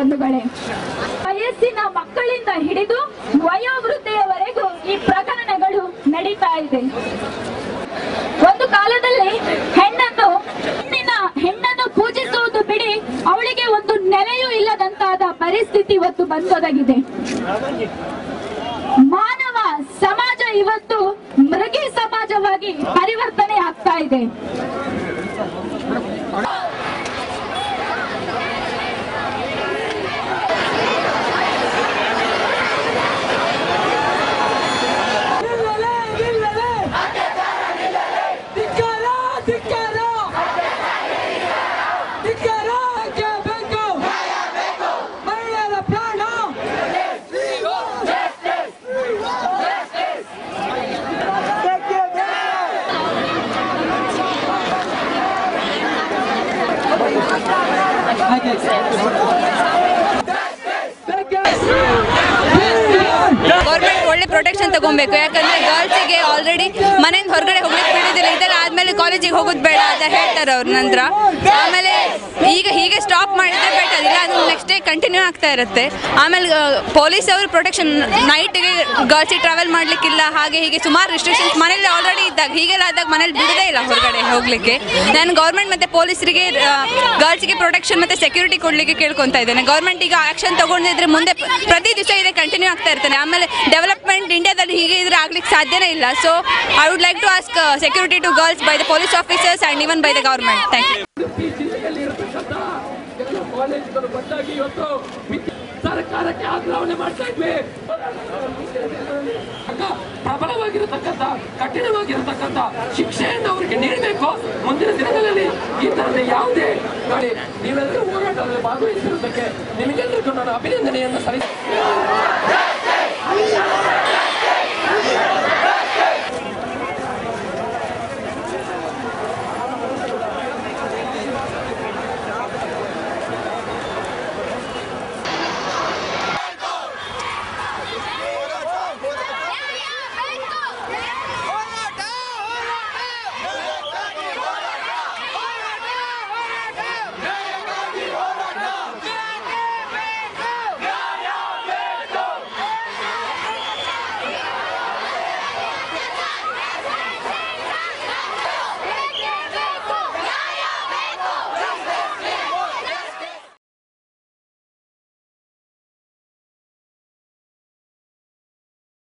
ಬಂಧುಗಳೇ, ವಯಸ್ಸಿನ ಮಕ್ಕಳಿಂದ ಹಿಡಿದು ವಯೋವೃದ್ಧೆಯವರೆಗೂ ಈ ಪ್ರಕರಣಗಳು ನಡೀತಾ ಇದೆ. ಒಂದು ಕಾಲದಲ್ಲಿ ಹೆಣ್ಣನ್ನು ಪೂಜಿಸುವುದು ಬಿಡಿ, ಅವಳಿಗೆ ಒಂದು ನೆಲೆಯೂ ಇಲ್ಲದಂತಾದ ಪರಿಸ್ಥಿತಿ ಇವತ್ತು ಬಂದೊದಗಿದೆ. ಮಾನವ ಸಮಾಜ ಇವತ್ತು ಮೃಗಿ ಸಮಾಜವಾಗಿ ಪರಿವರ್ತನೆ ಆಗ್ತಾ ಇದೆ. ಗೌರ್ಮೆಂಟ್ ಒಳ್ಳೆ ಪ್ರೊಟೆಕ್ಷನ್ ತಗೊಬೇಕು. ಯಾಕಂದ್ರೆ ಗರ್ಲ್ಸಿಗೆ ಆಲ್ರೆಡಿ ಮನೆಯಿಂದ ಹೊರಗಡೆ ಹೋಗ್ಲಿಕ್ಕೆ ಬಿಡೋದಿಲ್ಲ. ಇದೆಲ್ಲ ಆದ್ಮೇಲೆ ಕಾಲೇಜಿಗೆ ಹೋಗೋದು ಬೇಡ ಅಂತ ಹೇಳ್ತಾರೆ ಅವ್ರ ನಂತರ. ಆಮೇಲೆ ಈಗ ಹೀಗೆ ಸ್ಟಾಪ್ ಮಾಡಿದ್ರೆ ಬೆಟರ್, ಇಲ್ಲ ಅದು ನೆಕ್ಸ್ಟ್ ಡೇ ಕಂಟಿನ್ಯೂ ಆಗ್ತಾ ಇರುತ್ತೆ. ಆಮೇಲೆ ಪೊಲೀಸ್ ಅವರು ಪ್ರೊಟೆಕ್ಷನ್, ನೈಟ್ಗೆ ಗರ್ಲ್ಸಿಗೆ ಟ್ರಾವೆಲ್ ಮಾಡ್ಲಿಕ್ಕಿಲ್ಲ, ಹಾಗೆ ಹೀಗೆ ಸುಮಾರು ರಿಸ್ಟ್ರಿಕ್ಷನ್ಸ್ ಮನೇಲಿ ಆಲ್ರೆಡಿ ಇದ್ದಾಗ, ಹೀಗೆಲ್ಲ ಆದಾಗ ಮನೇಲಿ ಬಿಡೋದೇ ಇಲ್ಲ ಹೊರಗಡೆ ಹೋಗ್ಲಿಕ್ಕೆ. ನಾನು ಗೌರ್ಮೆಂಟ್ ಮತ್ತೆ ಪೊಲೀಸರಿಗೆ ಗರ್ಲ್ಸ್ಗೆ ಪ್ರೊಟೆಕ್ಷನ್ ಮತ್ತೆ ಸೆಕ್ಯೂರಿಟಿ ಕೊಡ್ಲಿಕ್ಕೆ ಕೇಳ್ಕೊಂತ ಇದ್ದೇನೆ. ಗೌರ್ಮೆಂಟ್ ಈಗ ಆಕ್ಷನ್ ತಗೊಂಡಿದ್ರೆ ಮುಂದೆ ಪ್ರತಿ ದಿವಸ ಇದೆ ಕಂಟಿನ್ಯೂ ಆಗ್ತಾ ಇರ್ತಾನೆ. ಆಮೇಲೆ ಡೆವಲಪ್ಮೆಂಟ್ ಇಂಡಿಯಾದಲ್ಲಿ ಹೀಗೆ ಇದ್ರೆ ಆಗ್ಲಿಕ್ಕೆ ಸಾಧ್ಯನೇ ಇಲ್ಲ. So I would like to ask security to girls by the police officers and even by the government. Thank you. ಸರ್ಕಾರಕ್ಕೆ ಆಗ್ರಹಣೆ ಮಾಡ್ತಾ ಇದ್ವಿ. ಪ್ರಬಲವಾಗಿರತಕ್ಕಂಥ, ಕಠಿಣವಾಗಿರತಕ್ಕಂಥ ಶಿಕ್ಷೆಯನ್ನು ಅವರಿಗೆ ನೀಡಬೇಕು. ಮುಂದಿನ ದಿನಗಳಲ್ಲಿ ಈ ತರದ ಯಾವುದೇ ನೀವೆಲ್ಲರೂ ಹೋರಾಟದಲ್ಲಿ ಭಾಗವಹಿಸಿರುವುದಕ್ಕೆ ನಿಮಗೆಲ್ಲರಿಗೂ ನಾನು ಅಭಿನಂದನೆಯನ್ನು ಸಲ್ಲಿಸುತ್ತೇನೆ.